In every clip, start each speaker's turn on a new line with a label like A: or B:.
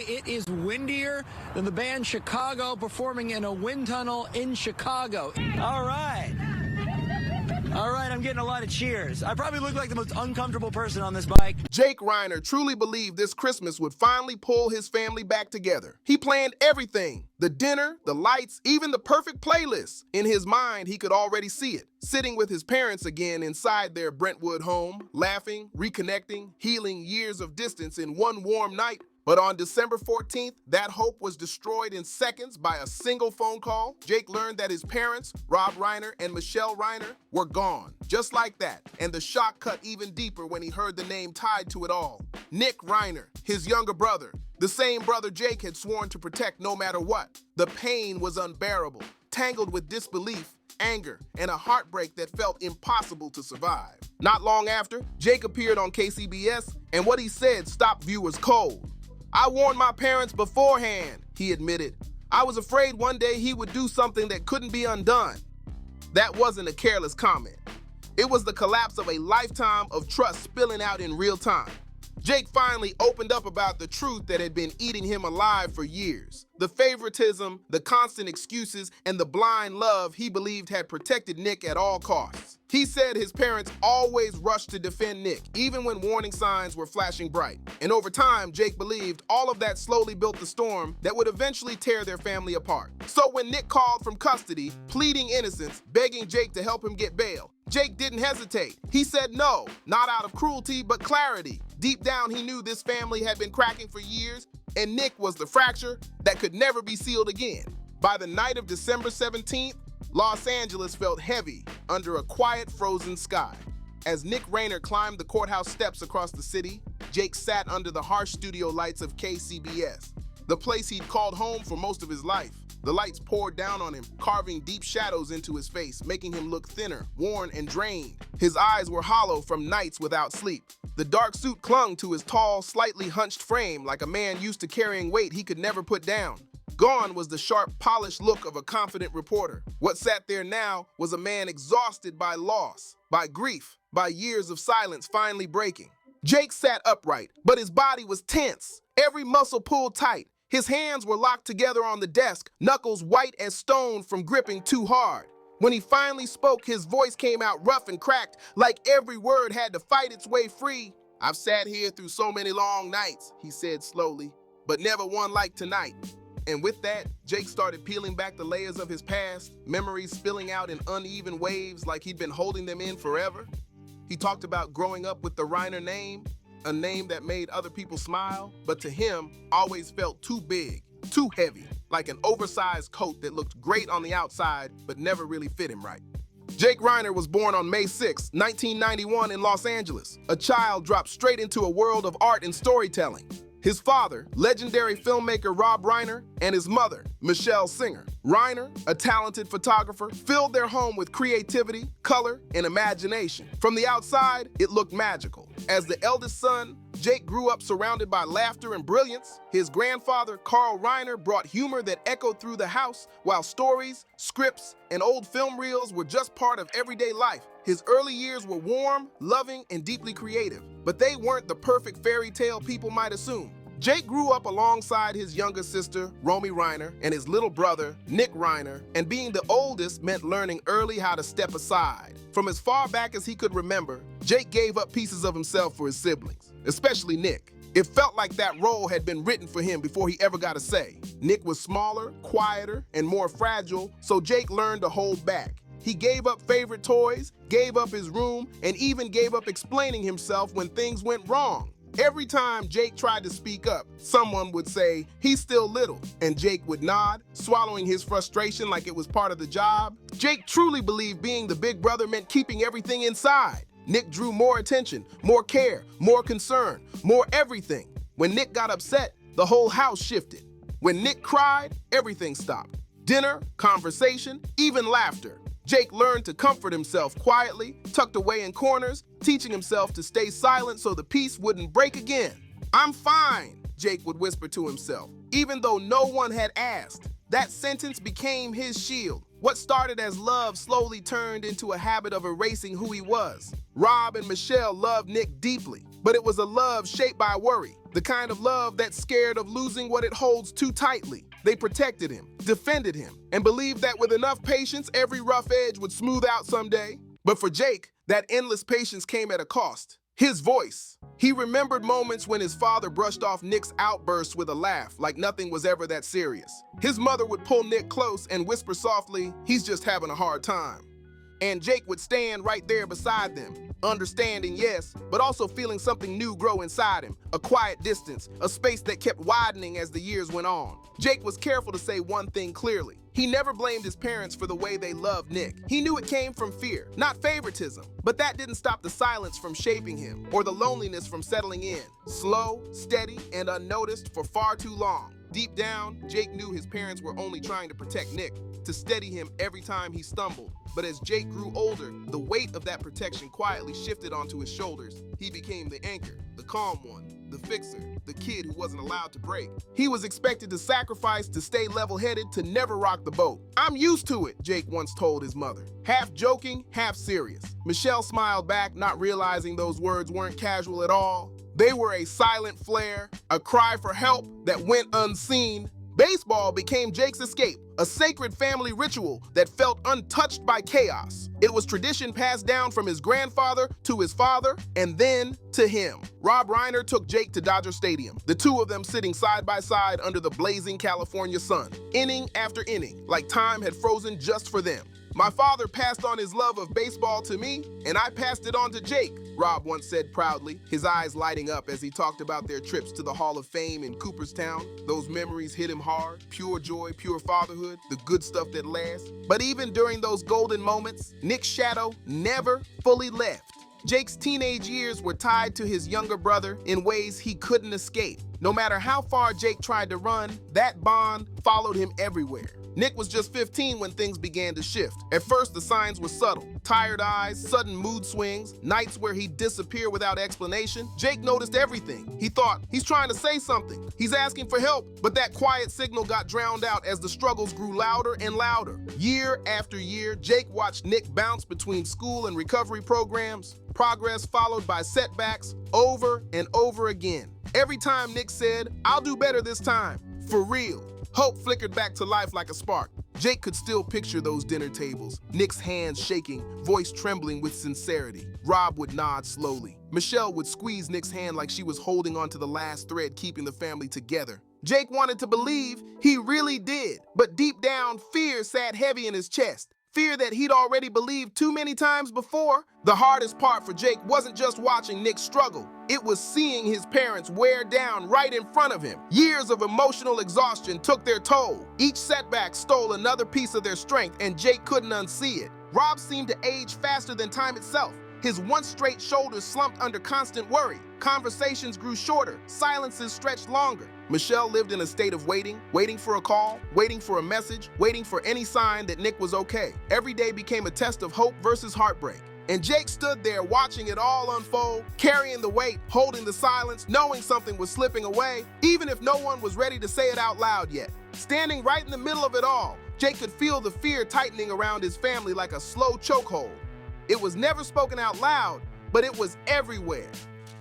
A: it is windier than the band Chicago performing in a wind tunnel in Chicago. All right. All right, I'm getting a lot of cheers. I probably look like the most uncomfortable person on this bike.
B: Jake Reiner truly believed this Christmas would finally pull his family back together. He planned everything, the dinner, the lights, even the perfect playlist. In his mind, he could already see it, sitting with his parents again inside their Brentwood home, laughing, reconnecting, healing years of distance in one warm night. But on December 14th, that hope was destroyed in seconds by a single phone call. Jake learned that his parents, Rob Reiner and Michelle Reiner, were gone. Just like that. And the shock cut even deeper when he heard the name tied to it all. Nick Reiner, his younger brother. The same brother Jake had sworn to protect no matter what. The pain was unbearable, tangled with disbelief, anger, and a heartbreak that felt impossible to survive. Not long after, Jake appeared on KCBS, and what he said stopped viewers cold. "I warned my parents beforehand," he admitted. "I was afraid one day he would do something that couldn't be undone." That wasn't a careless comment. It was the collapse of a lifetime of trust spilling out in real time. Jake finally opened up about the truth that had been eating him alive for years. The favoritism, the constant excuses, and the blind love he believed had protected Nick at all costs. He said his parents always rushed to defend Nick, even when warning signs were flashing bright. And over time, Jake believed all of that slowly built the storm that would eventually tear their family apart. So when Nick called from custody, pleading innocence, begging Jake to help him get bail, Jake didn't hesitate. He said no, not out of cruelty, but clarity. Deep down, he knew this family had been cracking for years, and Nick was the fracture that could never be sealed again. By the night of December 17th, Los Angeles felt heavy under a quiet, frozen sky. As Nick Reiner climbed the courthouse steps across the city, Jake sat under the harsh studio lights of KCBS, the place he'd called home for most of his life. The lights poured down on him, carving deep shadows into his face, making him look thinner, worn, and drained. His eyes were hollow from nights without sleep. The dark suit clung to his tall, slightly hunched frame like a man used to carrying weight he could never put down. Gone was the sharp, polished look of a confident reporter. What sat there now was a man exhausted by loss, by grief, by years of silence finally breaking. Jake sat upright, but his body was tense, every muscle pulled tight. His hands were locked together on the desk, knuckles white as stone from gripping too hard. When he finally spoke, his voice came out rough and cracked, like every word had to fight its way free. "I've sat here through so many long nights," he said slowly, "but never one like tonight." And with that, Jake started peeling back the layers of his past, memories spilling out in uneven waves like he'd been holding them in forever. He talked about growing up with the Reiner name, a name that made other people smile, but to him, always felt too big, too heavy, like an oversized coat that looked great on the outside, but never really fit him right. Jake Reiner was born on May 6, 1991 in Los Angeles, a child dropped straight into a world of art and storytelling. His father, legendary filmmaker Rob Reiner, and his mother, Michelle Singer. Reiner, a talented photographer, filled their home with creativity, color, and imagination. From the outside, it looked magical. As the eldest son, Jake grew up surrounded by laughter and brilliance. His grandfather, Carl Reiner, brought humor that echoed through the house, while stories, scripts, and old film reels were just part of everyday life. His early years were warm, loving, and deeply creative, but they weren't the perfect fairy tale people might assume. Jake grew up alongside his younger sister, Romy Reiner, and his little brother, Nick Reiner, and being the oldest meant learning early how to step aside. From as far back as he could remember, Jake gave up pieces of himself for his siblings, especially Nick. It felt like that role had been written for him before he ever got a say. Nick was smaller, quieter, and more fragile, so Jake learned to hold back. He gave up favorite toys, gave up his room, and even gave up explaining himself when things went wrong. Every time Jake tried to speak up, someone would say, "He's still little," and Jake would nod, swallowing his frustration like it was part of the job. Jake truly believed being the big brother meant keeping everything inside. Nick drew more attention, more care, more concern, more everything. When Nick got upset, the whole house shifted. When Nick cried, everything stopped. Dinner, conversation, even laughter. Jake learned to comfort himself quietly, tucked away in corners, teaching himself to stay silent so the peace wouldn't break again. "I'm fine," Jake would whisper to himself, even though no one had asked. That sentence became his shield. What started as love slowly turned into a habit of erasing who he was. Rob and Michelle loved Nick deeply, but it was a love shaped by worry, the kind of love that's scared of losing what it holds too tightly. They protected him, defended him, and believed that with enough patience, every rough edge would smooth out someday. But for Jake, that endless patience came at a cost. His voice. He remembered moments when his father brushed off Nick's outbursts with a laugh, like nothing was ever that serious. His mother would pull Nick close and whisper softly, "He's just having a hard time." And Jake would stand right there beside them, understanding, yes, but also feeling something new grow inside him, a quiet distance, a space that kept widening as the years went on. Jake was careful to say one thing clearly. He never blamed his parents for the way they loved Nick. He knew it came from fear, not favoritism, but that didn't stop the silence from shaping him, or the loneliness from settling in. Slow, steady, and unnoticed for far too long. Deep down, Jake knew his parents were only trying to protect Nick, to steady him every time he stumbled. But as Jake grew older, the weight of that protection quietly shifted onto his shoulders. He became the anchor, the calm one, the fixer, the kid who wasn't allowed to break. He was expected to sacrifice, to stay level-headed, to never rock the boat. "I'm used to it," Jake once told his mother. Half joking, half serious. Michelle smiled back, not realizing those words weren't casual at all. They were a silent flare, a cry for help that went unseen. Baseball became Jake's escape, a sacred family ritual that felt untouched by chaos. It was tradition passed down from his grandfather to his father, and then to him. Rob Reiner took Jake to Dodger Stadium, the two of them sitting side by side under the blazing California sun, inning after inning, like time had frozen just for them. "My father passed on his love of baseball to me, and I passed it on to Jake," Rob once said proudly, his eyes lighting up as he talked about their trips to the Hall of Fame in Cooperstown. Those memories hit him hard, pure joy, pure fatherhood, the good stuff that lasts. But even during those golden moments, Nick's shadow never fully left. Jake's teenage years were tied to his younger brother in ways he couldn't escape. No matter how far Jake tried to run, that bond followed him everywhere. Nick was just 15 when things began to shift. At first, the signs were subtle. Tired eyes, sudden mood swings, nights where he'd disappear without explanation. Jake noticed everything. He thought, he's trying to say something. He's asking for help. But that quiet signal got drowned out as the struggles grew louder and louder. Year after year, Jake watched Nick bounce between school and recovery programs. Progress followed by setbacks over and over again. Every time Nick said, "I'll do better this time," for real, hope flickered back to life like a spark. Jake could still picture those dinner tables, Nick's hands shaking, voice trembling with sincerity. Rob would nod slowly. Michelle would squeeze Nick's hand like she was holding onto the last thread keeping the family together. Jake wanted to believe he really did, but deep down, fear sat heavy in his chest. Fear that he'd already believed too many times before. The hardest part for Jake wasn't just watching Nick struggle. It was seeing his parents wear down right in front of him. Years of emotional exhaustion took their toll. Each setback stole another piece of their strength, and Jake couldn't unsee it. Rob seemed to age faster than time itself. His once straight shoulders slumped under constant worry. Conversations grew shorter, silences stretched longer. Michelle lived in a state of waiting for a call, waiting for a message, waiting for any sign that Nick was okay. Every day became a test of hope versus heartbreak. And Jake stood there watching it all unfold, carrying the weight, holding the silence, knowing something was slipping away, even if no one was ready to say it out loud yet. Standing right in the middle of it all, Jake could feel the fear tightening around his family like a slow chokehold. It was never spoken out loud, but it was everywhere.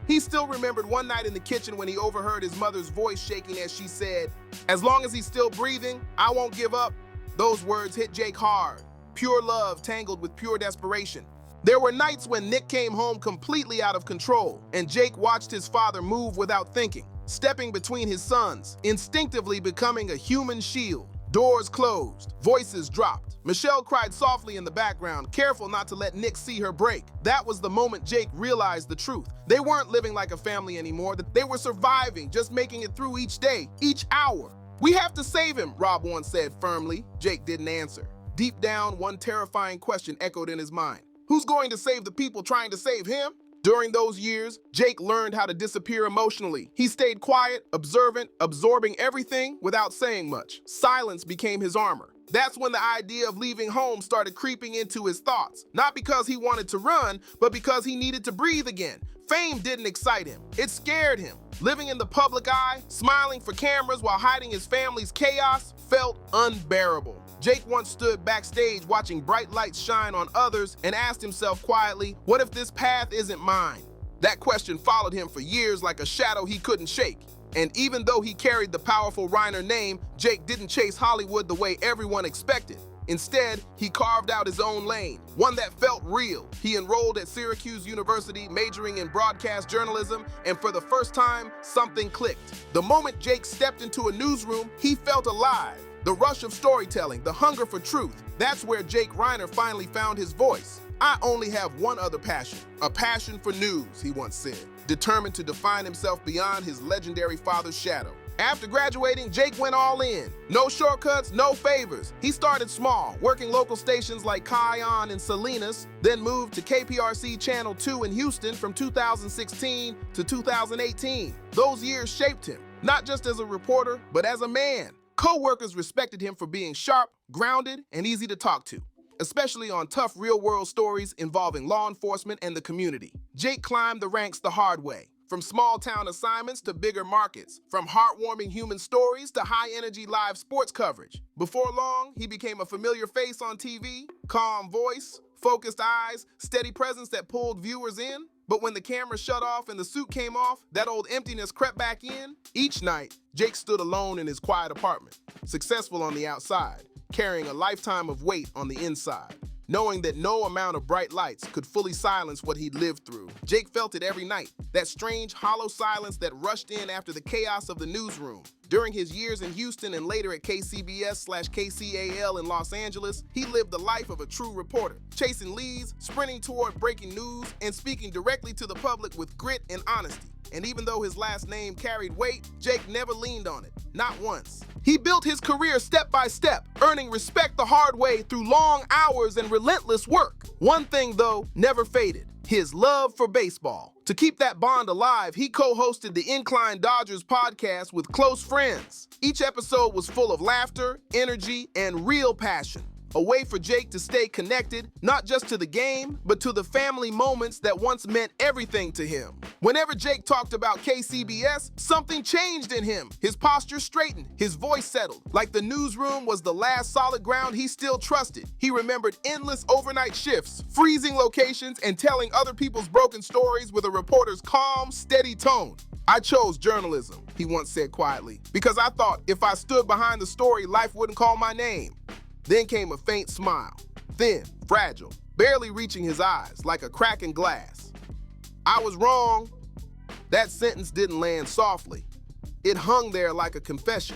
B: He still remembered one night in the kitchen when he overheard his mother's voice shaking as she said, "As long as he's still breathing, I won't give up." Those words hit Jake hard. Pure love tangled with pure desperation. There were nights when Nick came home completely out of control, and Jake watched his father move without thinking, stepping between his sons, instinctively becoming a human shield. Doors closed, voices dropped. Michelle cried softly in the background, careful not to let Nick see her break. That was the moment Jake realized the truth. They weren't living like a family anymore. They were surviving, just making it through each day, each hour. "We have to save him," Rob once said firmly. Jake didn't answer. Deep down, one terrifying question echoed in his mind. Who's going to save the people trying to save him? During those years, Jake learned how to disappear emotionally. He stayed quiet, observant, absorbing everything without saying much. Silence became his armor. That's when the idea of leaving home started creeping into his thoughts. Not because he wanted to run, but because he needed to breathe again. Fame didn't excite him. It scared him. Living in the public eye, smiling for cameras while hiding his family's chaos, felt unbearable. Jake once stood backstage watching bright lights shine on others and asked himself quietly, what if this path isn't mine? That question followed him for years like a shadow he couldn't shake. And even though he carried the powerful Reiner name, Jake didn't chase Hollywood the way everyone expected. Instead, he carved out his own lane, one that felt real. He enrolled at Syracuse University, majoring in broadcast journalism, and for the first time, something clicked. The moment Jake stepped into a newsroom, he felt alive. The rush of storytelling, the hunger for truth. That's where Jake Reiner finally found his voice. "I only have one other passion, a passion for news," he once said, determined to define himself beyond his legendary father's shadow. After graduating, Jake went all in. No shortcuts, no favors. He started small, working local stations like Kion and Salinas, then moved to KPRC Channel 2 in Houston from 2016 to 2018. Those years shaped him, not just as a reporter, but as a man. Co-workers respected him for being sharp, grounded, and easy to talk to, especially on tough real-world stories involving law enforcement and the community. Jake climbed the ranks the hard way, from small-town assignments to bigger markets, from heartwarming human stories to high-energy live sports coverage. Before long, he became a familiar face on TV, calm voice, focused eyes, steady presence that pulled viewers in. But when the camera shut off and the suit came off, that old emptiness crept back in. Each night, Jake stood alone in his quiet apartment, successful on the outside, carrying a lifetime of weight on the inside. Knowing that no amount of bright lights could fully silence what he'd lived through. Jake felt it every night, that strange, hollow silence that rushed in after the chaos of the newsroom. During his years in Houston and later at KCBS/KCAL in Los Angeles, he lived the life of a true reporter, chasing leads, sprinting toward breaking news, and speaking directly to the public with grit and honesty. And even though his last name carried weight, Jake never leaned on it, not once. He built his career step by step, earning respect the hard way through long hours and relentless work. One thing, though, never faded: his love for baseball. To keep that bond alive, he co-hosted the Incline Dodgers podcast with close friends. Each episode was full of laughter, energy, and real passion. A way for Jake to stay connected, not just to the game, but to the family moments that once meant everything to him. Whenever Jake talked about KCBS, something changed in him. His posture straightened, his voice settled. Like the newsroom was the last solid ground he still trusted. He remembered endless overnight shifts, freezing locations, and telling other people's broken stories with a reporter's calm, steady tone. "I chose journalism," he once said quietly, "because I thought if I stood behind the story, life wouldn't call my name." Then came a faint smile, thin, fragile, barely reaching his eyes, like a crack in glass. "I was wrong." That sentence didn't land softly. It hung there like a confession.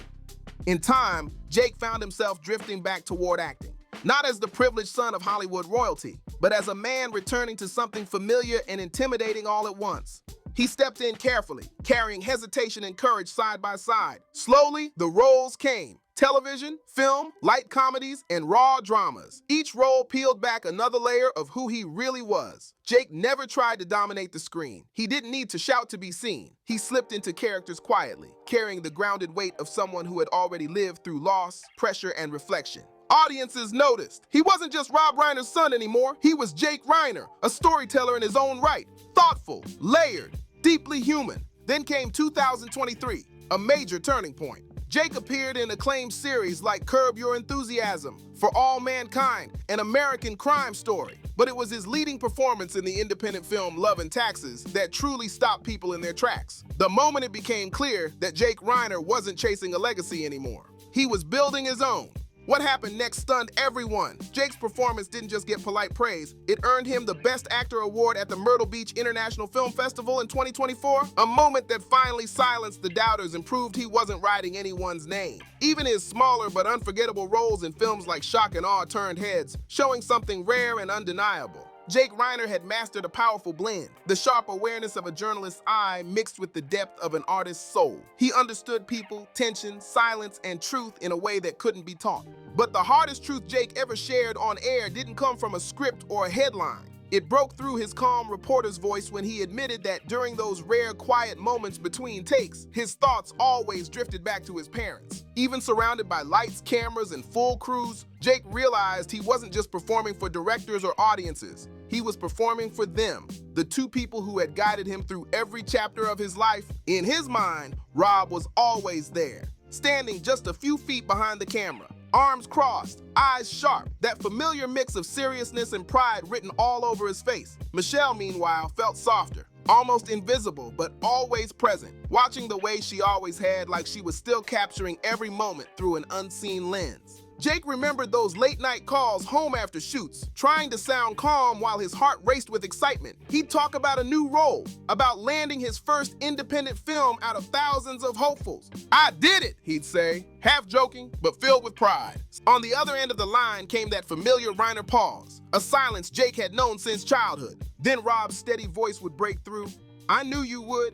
B: In time, Jake found himself drifting back toward acting, not as the privileged son of Hollywood royalty, but as a man returning to something familiar and intimidating all at once. He stepped in carefully, carrying hesitation and courage side by side. Slowly, the roles came. Television, film, light comedies, and raw dramas. Each role peeled back another layer of who he really was. Jake never tried to dominate the screen. He didn't need to shout to be seen. He slipped into characters quietly, carrying the grounded weight of someone who had already lived through loss, pressure, and reflection. Audiences noticed. He wasn't just Rob Reiner's son anymore. He was Jake Reiner, a storyteller in his own right. Thoughtful, layered, deeply human. Then came 2023, a major turning point. Jake appeared in acclaimed series like Curb Your Enthusiasm, For All Mankind, an American crime story. But it was his leading performance in the independent film Love and Taxes that truly stopped people in their tracks. The moment it became clear that Jake Reiner wasn't chasing a legacy anymore. He was building his own. What happened next stunned everyone. Jake's performance didn't just get polite praise, it earned him the Best Actor award at the Myrtle Beach International Film Festival in 2024, a moment that finally silenced the doubters and proved he wasn't writing anyone's name. Even his smaller but unforgettable roles in films like Shock and Awe turned heads, showing something rare and undeniable. Jake Reiner had mastered a powerful blend, the sharp awareness of a journalist's eye mixed with the depth of an artist's soul. He understood people, tension, silence, and truth in a way that couldn't be taught. But the hardest truth Jake ever shared on air didn't come from a script or a headline. It broke through his calm reporter's voice when he admitted that during those rare, quiet moments between takes, his thoughts always drifted back to his parents. Even surrounded by lights, cameras, and full crews, Jake realized he wasn't just performing for directors or audiences. He was performing for them, the two people who had guided him through every chapter of his life. In his mind, Rob was always there, standing just a few feet behind the camera. Arms crossed, eyes sharp, that familiar mix of seriousness and pride written all over his face. Michelle, meanwhile, felt softer, almost invisible but always present, watching the way she always had, like she was still capturing every moment through an unseen lens. Jake remembered those late-night calls home after shoots, trying to sound calm while his heart raced with excitement. He'd talk about a new role, about landing his first independent film out of thousands of hopefuls. "I did it," he'd say, half joking, but filled with pride. On the other end of the line came that familiar Reiner pause, a silence Jake had known since childhood. Then Rob's steady voice would break through. "I knew you would."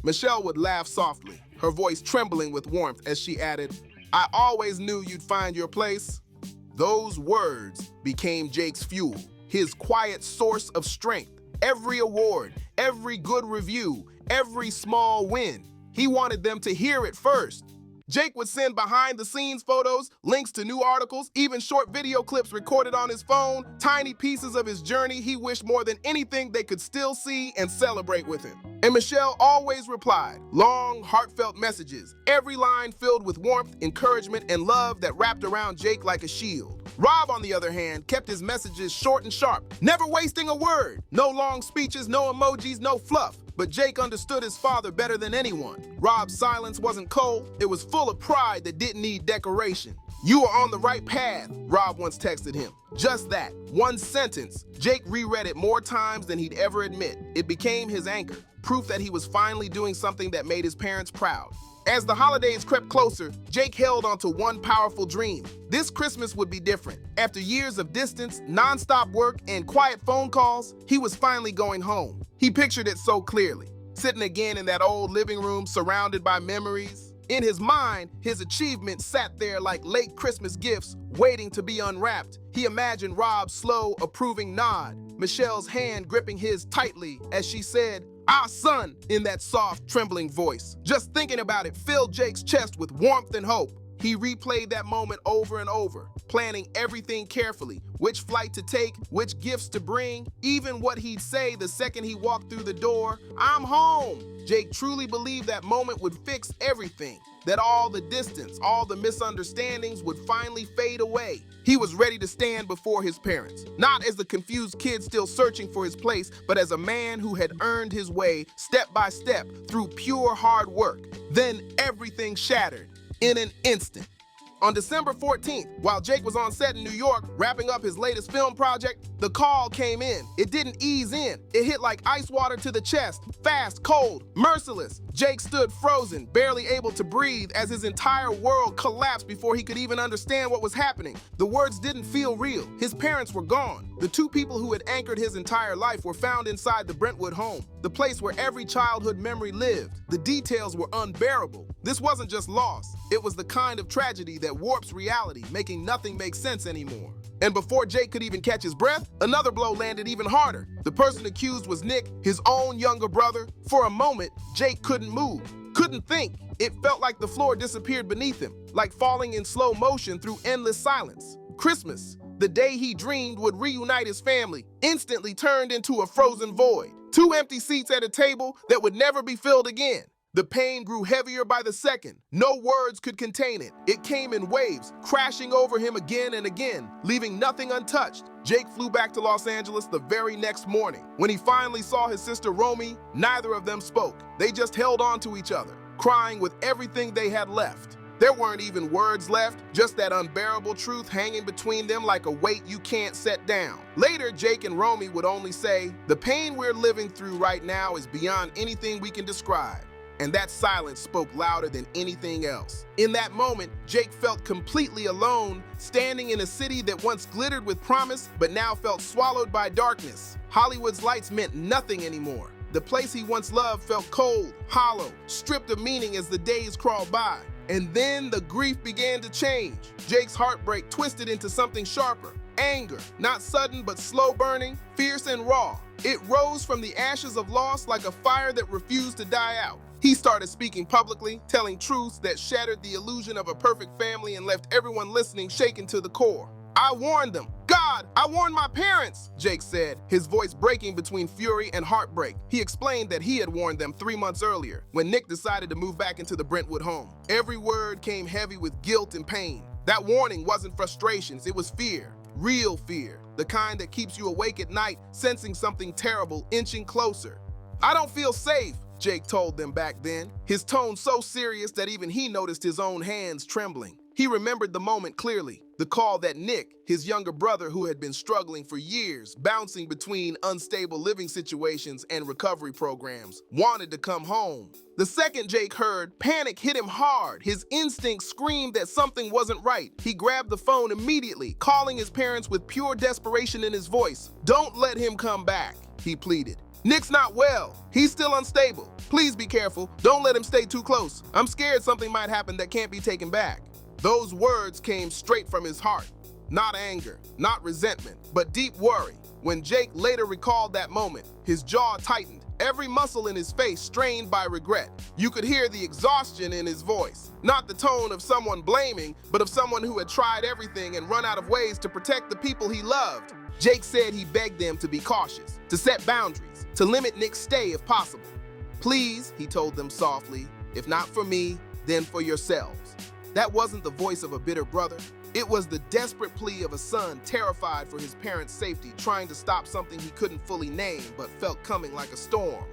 B: Michelle would laugh softly, her voice trembling with warmth as she added, "I always knew you'd find your place." Those words became Jake's fuel, his quiet source of strength. Every award, every good review, every small win, he wanted them to hear it first. Jake would send behind-the-scenes photos, links to new articles, even short video clips recorded on his phone, tiny pieces of his journey he wished more than anything they could still see and celebrate with him. And Michelle always replied, long, heartfelt messages, every line filled with warmth, encouragement, and love that wrapped around Jake like a shield. Rob, on the other hand, kept his messages short and sharp, never wasting a word. No long speeches, no emojis, no fluff. But Jake understood his father better than anyone. Rob's silence wasn't cold, it was full of pride that didn't need decoration. "You are on the right path," Rob once texted him. Just that, one sentence. Jake reread it more times than he'd ever admit. It became his anchor, proof that he was finally doing something that made his parents proud. As the holidays crept closer, Jake held onto one powerful dream. This Christmas would be different. After years of distance, nonstop work, and quiet phone calls, he was finally going home. He pictured it so clearly, sitting again in that old living room surrounded by memories. In his mind, his achievements sat there like late Christmas gifts waiting to be unwrapped. He imagined Rob's slow, approving nod, Michelle's hand gripping his tightly as she said, "Our son," in that soft, trembling voice. Just thinking about it filled Jake's chest with warmth and hope. He replayed that moment over and over, planning everything carefully, which flight to take, which gifts to bring, even what he'd say the second he walked through the door. "I'm home." Jake truly believed that moment would fix everything, that all the distance, all the misunderstandings would finally fade away. He was ready to stand before his parents, not as the confused kid still searching for his place, but as a man who had earned his way step by step through pure hard work. Then everything shattered in an instant. On December 14th, while Jake was on set in New York, wrapping up his latest film project, the call came in. It didn't ease in. It hit like ice water to the chest, fast, cold, merciless. Jake stood frozen, barely able to breathe as his entire world collapsed before he could even understand what was happening. The words didn't feel real. His parents were gone. The two people who had anchored his entire life were found inside the Brentwood home, the place where every childhood memory lived. The details were unbearable. This wasn't just loss. It was the kind of tragedy that warps reality, making nothing make sense anymore. And before Jake could even catch his breath, another blow landed even harder. The person accused was Nick, his own younger brother. For a moment, Jake couldn't move, couldn't think. It felt like the floor disappeared beneath him, like falling in slow motion through endless silence. Christmas, the day he dreamed would reunite his family, instantly turned into a frozen void. Two empty seats at a table that would never be filled again. The pain grew heavier by the second. No words could contain it. It came in waves, crashing over him again and again, leaving nothing untouched. Jake flew back to Los Angeles the very next morning. When he finally saw his sister Romy, neither of them spoke. They just held on to each other, crying with everything they had left. There weren't even words left, just that unbearable truth hanging between them like a weight you can't set down. Later, Jake and Romy would only say, "The pain we're living through right now is beyond anything we can describe." And that silence spoke louder than anything else. In that moment, Jake felt completely alone, standing in a city that once glittered with promise, but now felt swallowed by darkness. Hollywood's lights meant nothing anymore. The place he once loved felt cold, hollow, stripped of meaning as the days crawled by. And then the grief began to change. Jake's heartbreak twisted into something sharper. Anger, not sudden but slow burning, fierce and raw. It rose from the ashes of loss like a fire that refused to die out. He started speaking publicly, telling truths that shattered the illusion of a perfect family and left everyone listening shaken to the core. "I warned them. God, I warned my parents," Jake said, his voice breaking between fury and heartbreak. He explained that he had warned them 3 months earlier, when Nick decided to move back into the Brentwood home. Every word came heavy with guilt and pain. That warning wasn't frustrations, it was fear. Real fear. The kind that keeps you awake at night, sensing something terrible inching closer. "I don't feel safe," Jake told them back then, his tone so serious that even he noticed his own hands trembling. He remembered the moment clearly, the call that Nick, his younger brother who had been struggling for years, bouncing between unstable living situations and recovery programs, wanted to come home. The second Jake heard, panic hit him hard. His instinct screamed that something wasn't right. He grabbed the phone immediately, calling his parents with pure desperation in his voice. "Don't let him come back," he pleaded. "Nick's not well. He's still unstable. Please be careful. Don't let him stay too close. I'm scared something might happen that can't be taken back." Those words came straight from his heart. Not anger, not resentment, but deep worry. When Jake later recalled that moment, his jaw tightened, every muscle in his face strained by regret. You could hear the exhaustion in his voice. Not the tone of someone blaming, but of someone who had tried everything and run out of ways to protect the people he loved. Jake said he begged them to be cautious, to set boundaries, to limit Nick's stay if possible. "Please," he told them softly, "if not for me, then for yourselves." That wasn't the voice of a bitter brother. It was the desperate plea of a son terrified for his parents' safety, trying to stop something he couldn't fully name but felt coming like a storm.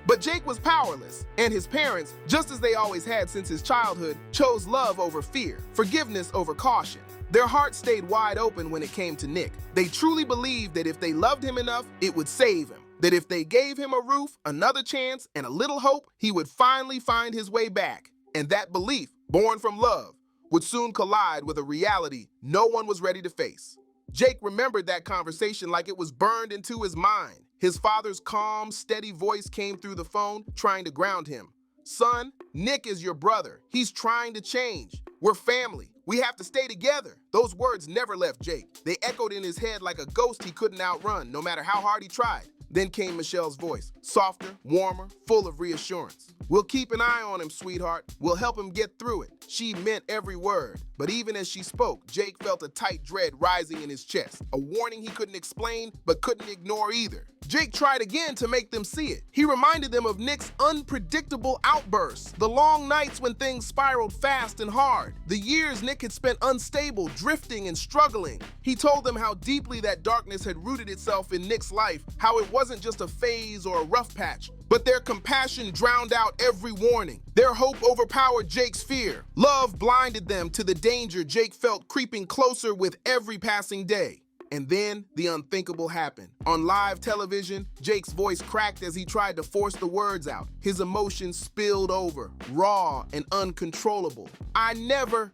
B: But Jake was powerless, and his parents, just as they always had since his childhood, chose love over fear, forgiveness over caution. Their hearts stayed wide open when it came to Nick. They truly believed that if they loved him enough, it would save him. That if they gave him a roof, another chance, and a little hope, he would finally find his way back. And that belief, born from love, would soon collide with a reality no one was ready to face. Jake remembered that conversation like it was burned into his mind. His father's calm, steady voice came through the phone, trying to ground him. "Son, Nick is your brother. He's trying to change. We're family. We have to stay together." Those words never left Jake. They echoed in his head like a ghost he couldn't outrun, no matter how hard he tried. Then came Michelle's voice, softer, warmer, full of reassurance. "We'll keep an eye on him, sweetheart. We'll help him get through it." She meant every word. But even as she spoke, Jake felt a tight dread rising in his chest, a warning he couldn't explain but couldn't ignore either. Jake tried again to make them see it. He reminded them of Nick's unpredictable outbursts, the long nights when things spiraled fast and hard, the years Nick had spent unstable, drifting and struggling. He told them how deeply that darkness had rooted itself in Nick's life, how it wasn't just a phase or a rough patch, but their compassion drowned out every warning. Their hope overpowered Jake's fear. Love blinded them to the danger Jake felt creeping closer with every passing day. And then the unthinkable happened. On live television, Jake's voice cracked as he tried to force the words out. His emotions spilled over, raw and uncontrollable. I never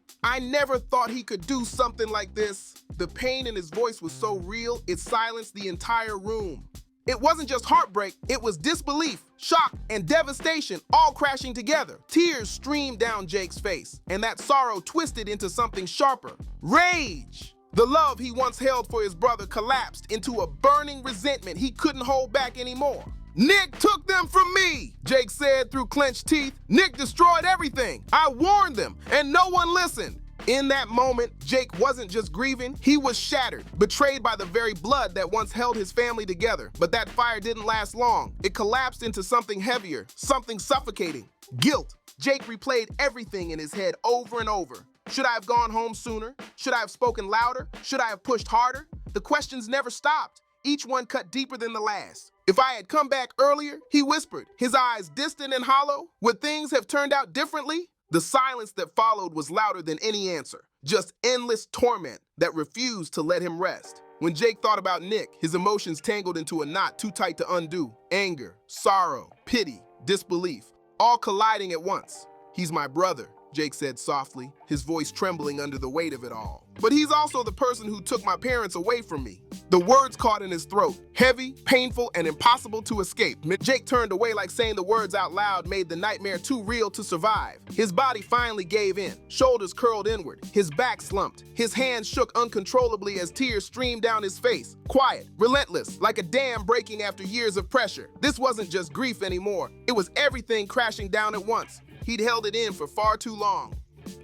B: thought he could do something like this." The pain in his voice was so real, it silenced the entire room. It wasn't just heartbreak, it was disbelief, shock, and devastation all crashing together. Tears streamed down Jake's face, and that sorrow twisted into something sharper, rage. The love he once held for his brother collapsed into a burning resentment he couldn't hold back anymore. "Nick took them from me," Jake said through clenched teeth. "Nick destroyed everything. I warned them, and no one listened." In that moment, Jake wasn't just grieving, he was shattered, betrayed by the very blood that once held his family together. But that fire didn't last long. It collapsed into something heavier, something suffocating. Guilt. Jake replayed everything in his head over and over. Should I have gone home sooner? Should I have spoken louder? Should I have pushed harder? The questions never stopped, each one cut deeper than the last. "If I had come back earlier," he whispered, his eyes distant and hollow, "would things have turned out differently?" The silence that followed was louder than any answer, just endless torment that refused to let him rest. When Jake thought about Nick, his emotions tangled into a knot too tight to undo. Anger, sorrow, pity, disbelief, all colliding at once. "He's my brother," Jake said softly, his voice trembling under the weight of it all. "But he's also the person who took my parents away from me." The words caught in his throat, heavy, painful, and impossible to escape. Jake turned away like saying the words out loud made the nightmare too real to survive. His body finally gave in, shoulders curled inward, his back slumped. His hands shook uncontrollably as tears streamed down his face. Quiet, relentless, like a dam breaking after years of pressure. This wasn't just grief anymore. It was everything crashing down at once. He'd held it in for far too long.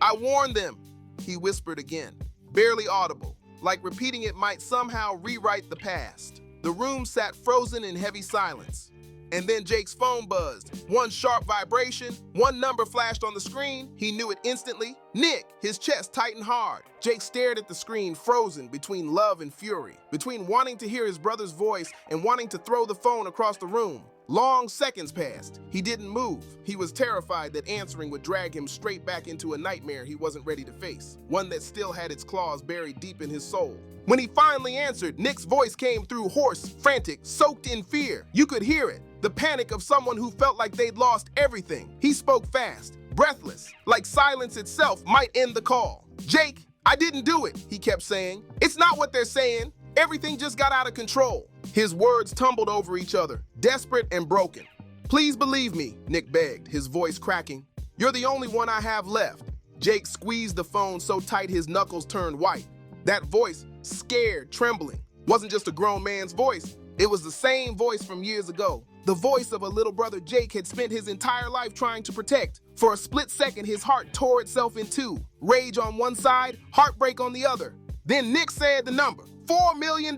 B: "I warned them," he whispered again, barely audible, like repeating it might somehow rewrite the past. The room sat frozen in heavy silence. And then Jake's phone buzzed. One sharp vibration, one number flashed on the screen. He knew it instantly. Nick, his chest tightened hard. Jake stared at the screen, frozen between love and fury, between wanting to hear his brother's voice and wanting to throw the phone across the room. Long seconds passed. He didn't move. He was terrified that answering would drag him straight back into a nightmare he wasn't ready to face, one that still had its claws buried deep in his soul. When he finally answered, Nick's voice came through hoarse, frantic, soaked in fear. You could hear it, the panic of someone who felt like they'd lost everything. He spoke fast, breathless, like silence itself might end the call. "Jake, I didn't do it," he kept saying. "It's not what they're saying. Everything just got out of control." His words tumbled over each other, desperate and broken. "Please believe me," Nick begged, his voice cracking. "You're the only one I have left." Jake squeezed the phone so tight his knuckles turned white. That voice, scared, trembling, wasn't just a grown man's voice. It was the same voice from years ago. The voice of a little brother Jake had spent his entire life trying to protect. For a split second, his heart tore itself in two. Rage on one side, heartbreak on the other. Then Nick said the number, $4 million.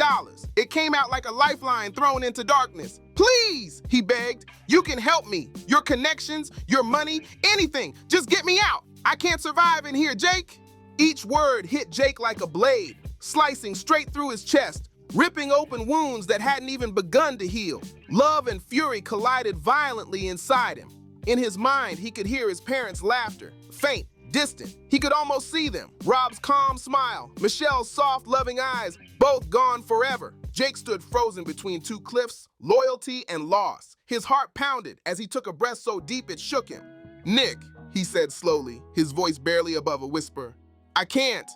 B: It came out like a lifeline thrown into darkness. "Please," he begged, "you can help me. Your connections, your money, anything. Just get me out. I can't survive in here, Jake." Each word hit Jake like a blade, slicing straight through his chest, ripping open wounds that hadn't even begun to heal. Love and fury collided violently inside him. In his mind, he could hear his parents' laughter, faint, distant. He could almost see them. Rob's calm smile, Michelle's soft, loving eyes, both gone forever. Jake stood frozen between two cliffs, loyalty and loss. His heart pounded as he took a breath so deep it shook him. "Nick," he said slowly, his voice barely above a whisper, "I can't."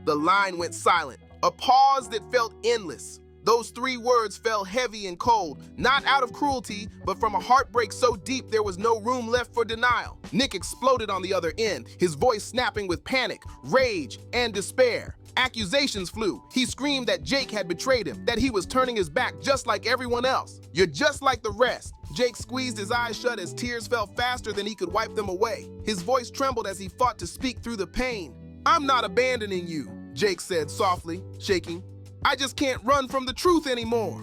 B: The line went silent, a pause that felt endless. Those three words fell heavy and cold, not out of cruelty, but from a heartbreak so deep there was no room left for denial. Nick exploded on the other end, his voice snapping with panic, rage, and despair. Accusations flew. He screamed that Jake had betrayed him, that he was turning his back just like everyone else. "You're just like the rest." Jake squeezed his eyes shut as tears fell faster than he could wipe them away. His voice trembled as he fought to speak through the pain. "I'm not abandoning you," Jake said softly, shaking. "I just can't run from the truth anymore.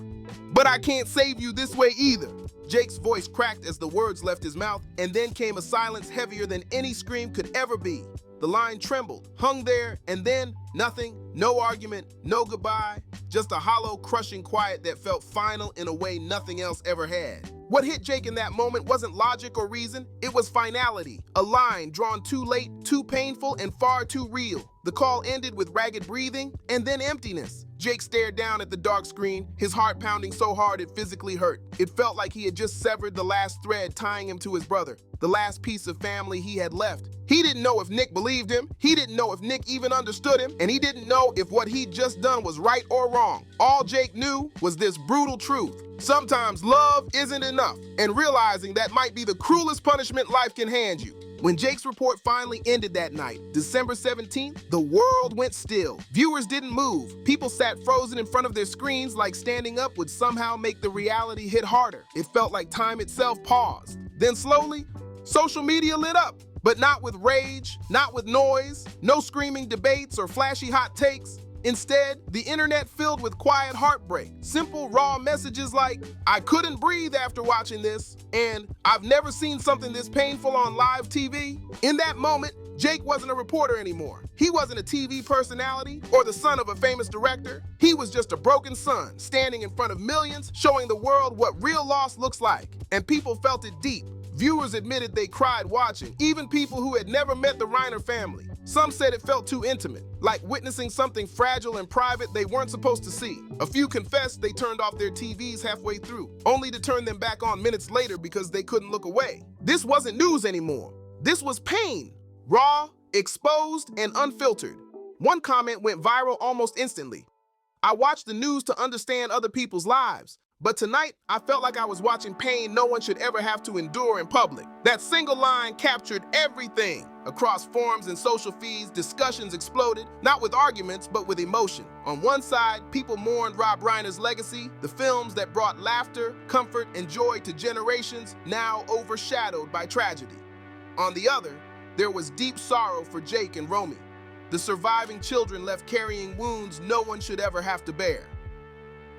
B: But I can't save you this way either." Jake's voice cracked as the words left his mouth, and then came a silence heavier than any scream could ever be. The line trembled, hung there, and then nothing, no argument, no goodbye, just a hollow, crushing quiet that felt final in a way nothing else ever had. What hit Jake in that moment wasn't logic or reason, it was finality. A line drawn too late, too painful, and far too real. The call ended with ragged breathing, and then emptiness. Jake stared down at the dark screen, his heart pounding so hard it physically hurt. It felt like he had just severed the last thread tying him to his brother, the last piece of family he had left. He didn't know if Nick believed him, he didn't know if Nick even understood him, and he didn't know if what he'd just done was right or wrong. All Jake knew was this brutal truth. Sometimes love isn't enough, and realizing that might be the cruelest punishment life can hand you. When Jake's report finally ended that night, December 17th, the world went still. Viewers didn't move. People sat frozen in front of their screens like standing up would somehow make the reality hit harder. It felt like time itself paused. Then slowly, social media lit up. But not with rage, not with noise, no screaming debates or flashy hot takes. Instead, the internet filled with quiet heartbreak. Simple, raw messages like, "I couldn't breathe after watching this," and "I've never seen something this painful on live TV." In that moment, Jake wasn't a reporter anymore. He wasn't a TV personality or the son of a famous director. He was just a broken son, standing in front of millions, showing the world what real loss looks like. And people felt it deep. Viewers admitted they cried watching, even people who had never met the Reiner family. Some said it felt too intimate, like witnessing something fragile and private they weren't supposed to see. A few confessed they turned off their TVs halfway through, only to turn them back on minutes later because they couldn't look away. This wasn't news anymore. This was pain, raw, exposed, and unfiltered. One comment went viral almost instantly. "I watch the news to understand other people's lives, but tonight I felt like I was watching pain no one should ever have to endure in public." That single line captured everything. Across forums and social feeds, discussions exploded, not with arguments, but with emotion. On one side, people mourned Rob Reiner's legacy, the films that brought laughter, comfort, and joy to generations, now overshadowed by tragedy. On the other, there was deep sorrow for Jake and Romy, the surviving children left carrying wounds no one should ever have to bear.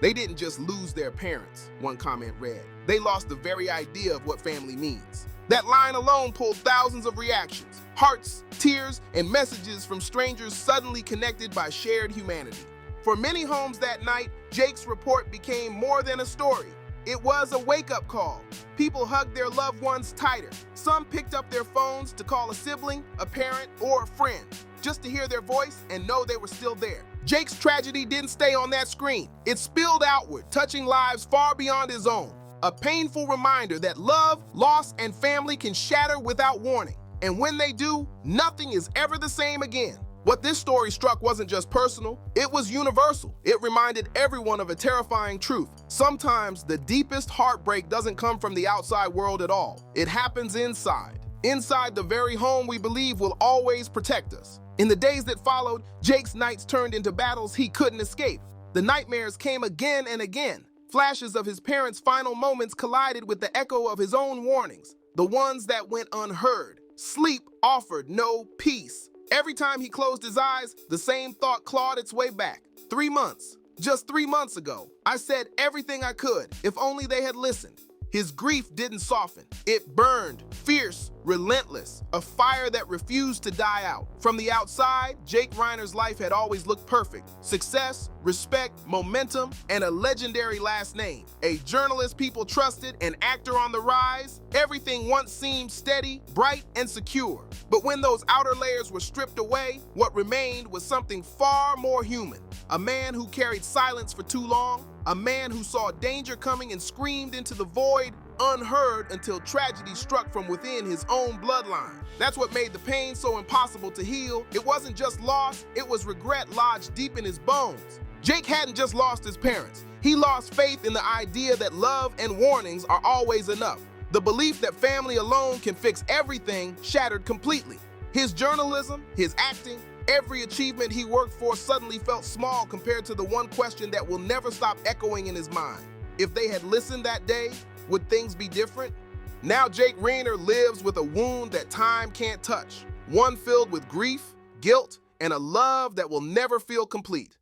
B: "They didn't just lose their parents," one comment read. "They lost the very idea of what family means." That line alone pulled thousands of reactions, hearts, tears, and messages from strangers suddenly connected by shared humanity. For many homes that night, Jake's report became more than a story. It was a wake-up call. People hugged their loved ones tighter. Some picked up their phones to call a sibling, a parent, or a friend, just to hear their voice and know they were still there. Jake's tragedy didn't stay on that screen. It spilled outward, touching lives far beyond his own. A painful reminder that love, loss, and family can shatter without warning. And when they do, nothing is ever the same again. What this story struck wasn't just personal, it was universal. It reminded everyone of a terrifying truth. Sometimes the deepest heartbreak doesn't come from the outside world at all. It happens inside. Inside the very home we believe will always protect us. In the days that followed, Jake's nights turned into battles he couldn't escape. The nightmares came again and again. Flashes of his parents' final moments collided with the echo of his own warnings, the ones that went unheard. Sleep offered no peace. Every time he closed his eyes, the same thought clawed its way back. 3 months, just 3 months ago, I said everything I could, if only they had listened. His grief didn't soften. It burned, fierce, relentless, a fire that refused to die out. From the outside, Jake Reiner's life had always looked perfect. Success, respect, momentum, and a legendary last name. A journalist people trusted, an actor on the rise. Everything once seemed steady, bright, and secure. But when those outer layers were stripped away, what remained was something far more human. A man who carried silence for too long, a man who saw danger coming and screamed into the void, unheard until tragedy struck from within his own bloodline. That's what made the pain so impossible to heal. It wasn't just loss, it was regret lodged deep in his bones. Jake hadn't just lost his parents. He lost faith in the idea that love and warnings are always enough. The belief that family alone can fix everything shattered completely. His journalism, his acting, every achievement he worked for suddenly felt small compared to the one question that will never stop echoing in his mind. If they had listened that day, would things be different? Now Jake Reiner lives with a wound that time can't touch, one filled with grief, guilt, and a love that will never feel complete.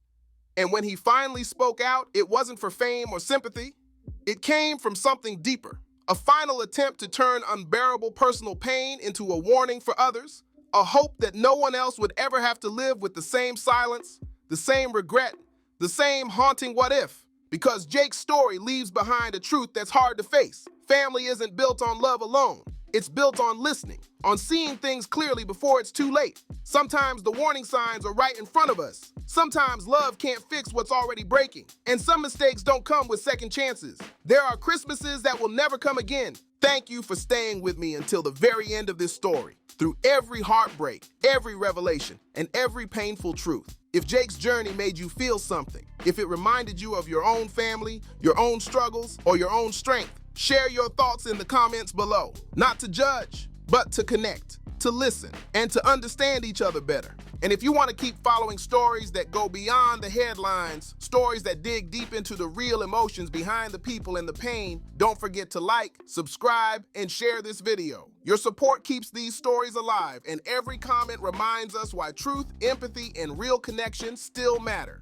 B: And when he finally spoke out, it wasn't for fame or sympathy. It came from something deeper, a final attempt to turn unbearable personal pain into a warning for others, a hope that no one else would ever have to live with the same silence, the same regret, the same haunting what if. Because Jake's story leaves behind a truth that's hard to face. Family isn't built on love alone. It's built on listening, on seeing things clearly before it's too late. Sometimes the warning signs are right in front of us. Sometimes love can't fix what's already breaking. And some mistakes don't come with second chances. There are Christmases that will never come again. Thank you for staying with me until the very end of this story. Through every heartbreak, every revelation, and every painful truth. If Jake's journey made you feel something, if it reminded you of your own family, your own struggles, or your own strength, share your thoughts in the comments below. Not to judge, but to connect, to listen, and to understand each other better. And if you want to keep following stories that go beyond the headlines, stories that dig deep into the real emotions behind the people and the pain, don't forget to like, subscribe, and share this video. Your support keeps these stories alive, and every comment reminds us why truth, empathy, and real connection still matter.